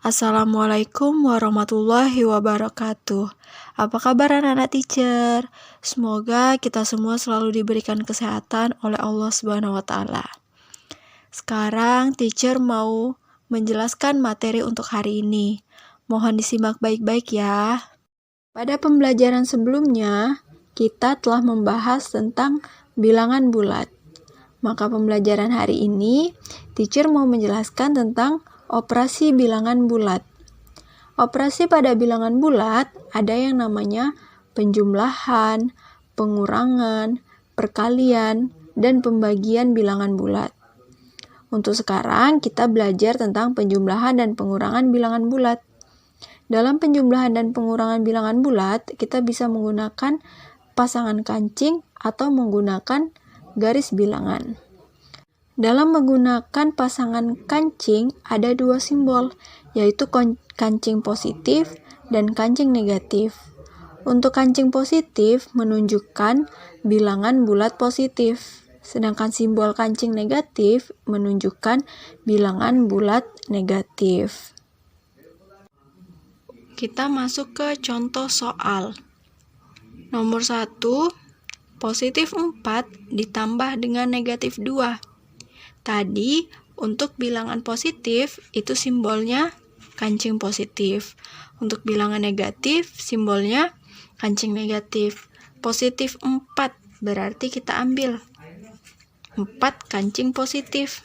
Assalamualaikum warahmatullahi wabarakatuh. Apa kabar anak-anak teacher? Semoga kita semua selalu diberikan kesehatan oleh Allah Subhanahu wa Ta'ala. Sekarang teacher mau menjelaskan materi untuk hari ini. Mohon disimak baik-baik ya. Pada pembelajaran sebelumnya, kita telah membahas tentang bilangan bulat. Maka pembelajaran hari ini, teacher mau menjelaskan tentang operasi bilangan bulat. Operasi pada bilangan bulat ada yang namanya penjumlahan, pengurangan, perkalian, dan pembagian bilangan bulat. Untuk sekarang kita belajar tentang penjumlahan dan pengurangan bilangan bulat. Dalam penjumlahan dan pengurangan bilangan bulat, kita bisa menggunakan pasangan kancing atau menggunakan garis bilangan. Dalam menggunakan pasangan kancing, ada dua simbol, yaitu kancing positif dan kancing negatif. Untuk kancing positif menunjukkan bilangan bulat positif, sedangkan simbol kancing negatif menunjukkan bilangan bulat negatif. Kita masuk ke contoh soal. Nomor 1, positif 4 ditambah dengan negatif 2. Tadi, untuk bilangan positif, itu simbolnya kancing positif. Untuk bilangan negatif, simbolnya kancing negatif. Positif 4, berarti kita ambil 4 kancing positif.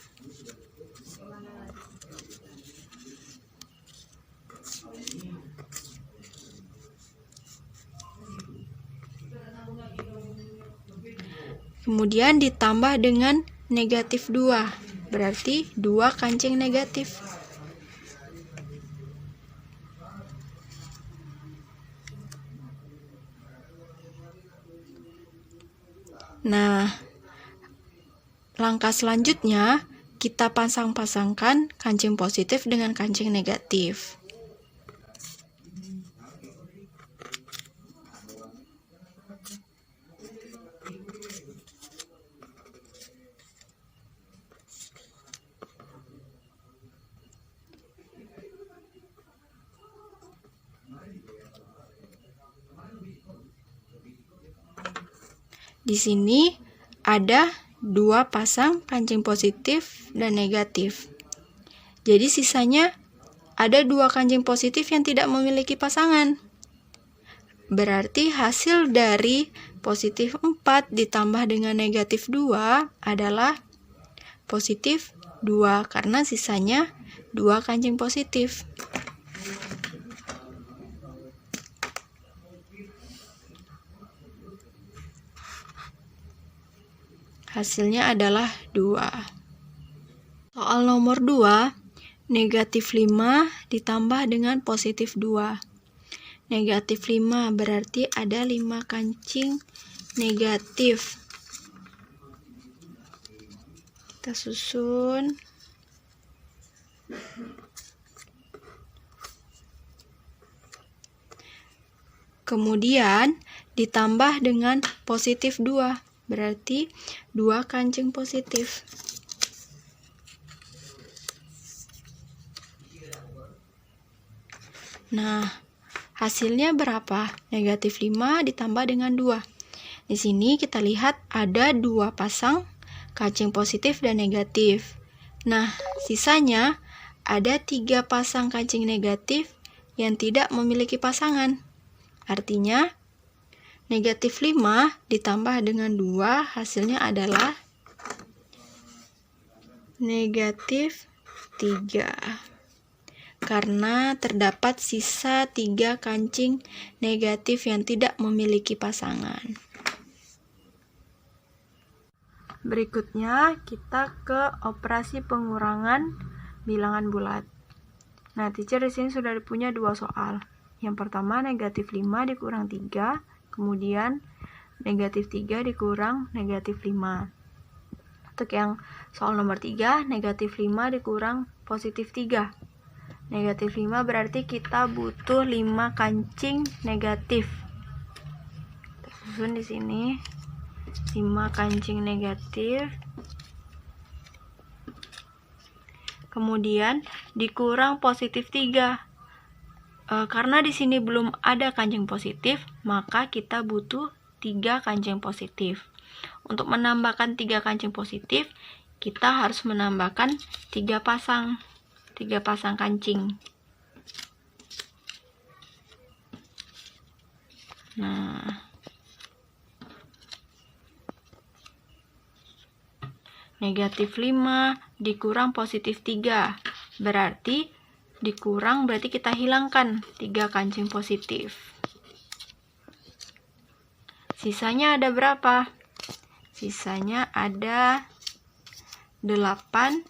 Kemudian ditambah dengan negatif 2, berarti 2 kancing negatif. Nah, langkah selanjutnya kita pasang-pasangkan kancing positif dengan kancing negatif. Di sini ada 2 pasang kancing positif dan negatif. Jadi sisanya ada 2 kancing positif yang tidak memiliki pasangan. Berarti hasil dari positif 4 ditambah dengan negatif 2 adalah positif 2 karena sisanya 2 kancing positif. Hasilnya adalah 2. Soal nomor 2, negatif 5 ditambah dengan positif 2. Negatif 5 berarti ada 5 kancing negatif. Kita susun. Kemudian ditambah dengan positif 2. Berarti 2 kancing positif. Nah, hasilnya berapa? Negatif 5 ditambah dengan 2. Di sini kita lihat ada 2 pasang kancing positif dan negatif. Nah, sisanya ada 3 pasang kancing negatif yang tidak memiliki pasangan. Artinya, negatif 5 ditambah dengan 2 hasilnya adalah negatif 3. Karena terdapat sisa 3 kancing negatif yang tidak memiliki pasangan. Berikutnya kita ke operasi pengurangan bilangan bulat. Nah, teacher di sini sudah punya 2 soal. Yang pertama negatif 5 dikurang 3. Kemudian negatif 3 dikurang negatif 5. Untuk yang soal nomor 3, negatif 5 dikurang positif 3. Negatif 5 berarti kita butuh 5 kancing negatif. Kita susun di sini 5 kancing negatif. Kemudian dikurang positif 3. Karena di sini belum ada kancing positif, maka kita butuh 3 kancing positif. Untuk menambahkan 3 kancing positif, kita harus menambahkan 3 pasang kancing. Nah, negatif 5 dikurang positif 3. Berarti kita hilangkan 3 kancing positif. Sisanya ada berapa? Sisanya ada 8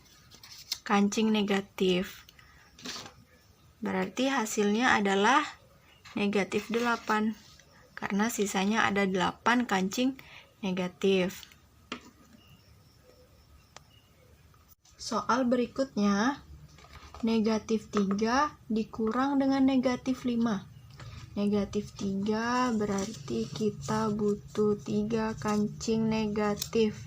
kancing negatif. Berarti hasilnya adalah negatif 8. Karena sisanya ada 8 kancing negatif. Soal berikutnya, negatif 3 dikurang dengan negatif 5. Negatif 3 berarti kita butuh 3 kancing negatif.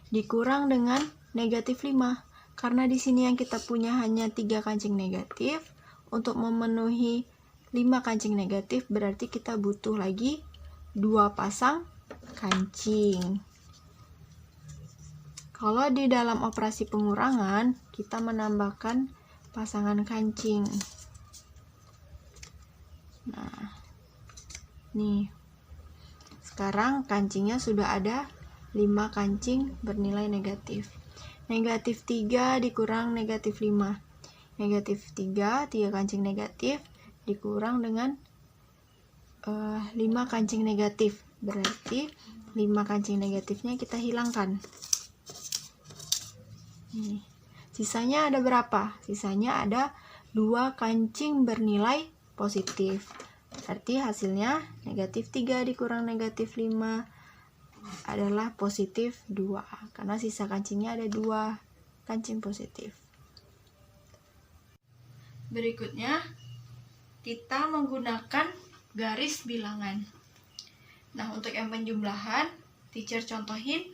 Dikurang dengan negatif 5. Karena di sini yang kita punya hanya 3 kancing negatif. Untuk memenuhi 5 kancing negatif berarti kita butuh lagi 2 pasang kancing. Kalau di dalam operasi pengurangan, kita menambahkan pasangan kancing. Nah, nih. Sekarang kancingnya sudah ada 5 kancing bernilai negatif. Negatif 3 dikurang negatif 5. Negatif 3 kancing negatif, dikurang dengan 5 kancing negatif. Berarti 5 kancing negatifnya kita hilangkan. Sisanya ada berapa? Sisanya ada 2 kancing bernilai positif. Berarti hasilnya negatif 3 dikurang negatif 5 adalah positif 2. Karena sisa kancingnya ada 2 kancing positif. Berikutnya, kita menggunakan garis bilangan. Nah, untuk yang penjumlahan, teacher contohin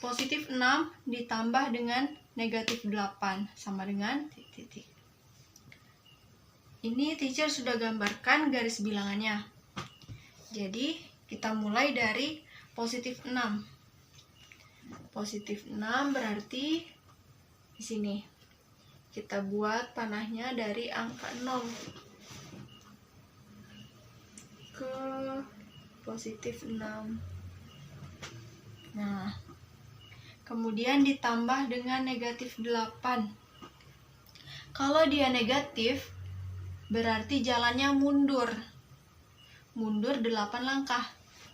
positif 6 ditambah dengan negatif 8 sama dengan titik-titik. Ini teacher sudah gambarkan garis bilangannya. Jadi, kita mulai dari positif 6. Positif 6 berarti di sini. Kita buat panahnya dari angka 0 ke positif 6. Nah, kemudian ditambah dengan negatif 8. Kalau dia negatif, berarti jalannya mundur. Mundur 8 langkah.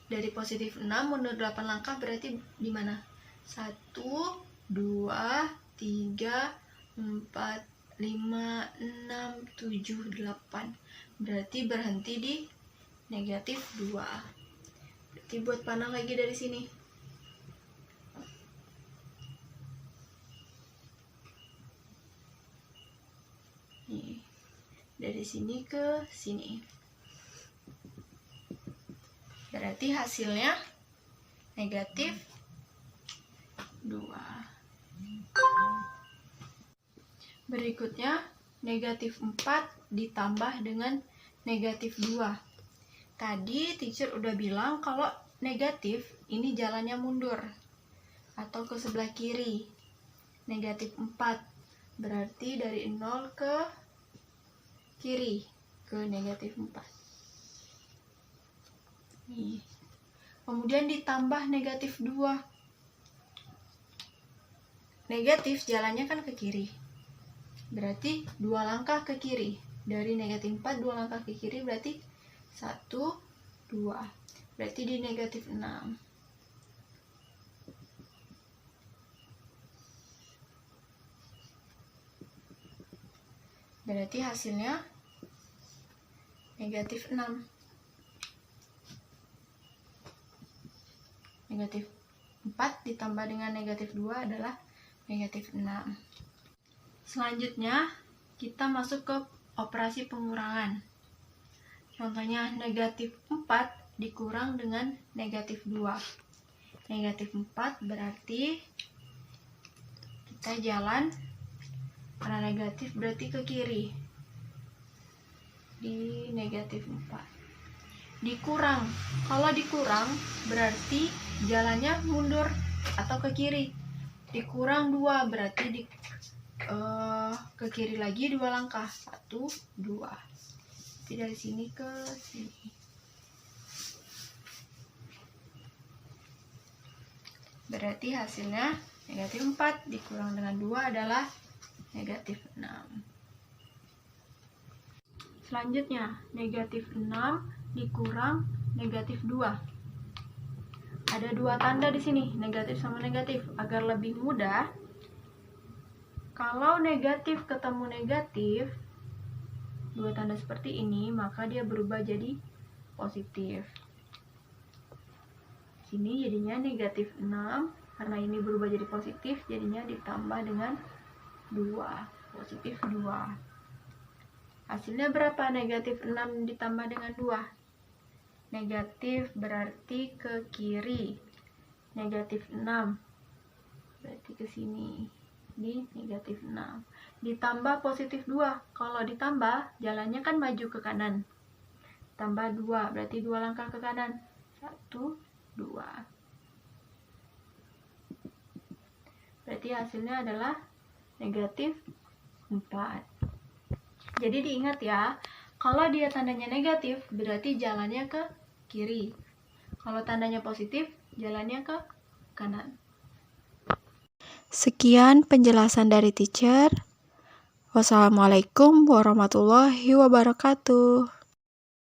Dari positif 6 mundur 8 langkah berarti di mana? 1, 2, 3, 4, 5, 6, 7, 8. Berarti berhenti di negatif 2. Berarti buat panah lagi dari sini. Nih, dari sini ke sini. Berarti hasilnya negatif 2. Berikutnya, negatif 4 ditambah dengan negatif 2. Tadi teacher udah bilang kalau negatif ini jalannya mundur atau ke sebelah kiri. Negatif 4 berarti dari 0 ke kiri ke negatif 4. Nih. Kemudian ditambah negatif 2. Negatif jalannya kan ke kiri. Berarti 2 langkah ke kiri. Dari negatif 4 2 langkah ke kiri berarti 1, 2. Berarti di negatif 6. Berarti hasilnya negatif 6. Negatif 4 ditambah dengan negatif 2 adalah negatif 6. Selanjutnya, kita masuk ke operasi pengurangan. Contohnya, negatif 4 dikurang dengan negatif 2. Negatif 4 berarti kita jalan, karena negatif berarti ke kiri, di negatif 4. Dikurang, kalau dikurang berarti jalannya mundur atau ke kiri. Dikurang 2 berarti ke kiri lagi 2 langkah, 1, 2. Jadi dari sini ke sini. Berarti hasilnya negatif 4 dikurang dengan 2 adalah negatif 6. Selanjutnya, negatif 6 dikurang negatif 2. Ada 2 tanda di sini, negatif sama negatif. Agar lebih mudah, kalau negatif ketemu negatif, 2 tanda seperti ini, maka dia berubah jadi positif. Sini jadinya negatif 6, karena ini berubah jadi positif, jadinya ditambah dengan 2, positif 2. Hasilnya berapa? Negatif 6 ditambah dengan 2. Negatif berarti ke kiri. Negatif 6 berarti ke sini. Di negatif 6. Ditambah positif 2. Kalau ditambah, jalannya kan maju ke kanan. Tambah 2, berarti 2 langkah ke kanan. 1, 2. Berarti hasilnya adalah negatif 4. Jadi diingat ya, kalau dia tandanya negatif, berarti jalannya ke kiri. Kalau tandanya positif, jalannya ke kanan. Sekian penjelasan dari teacher. Wassalamualaikum warahmatullahi wabarakatuh.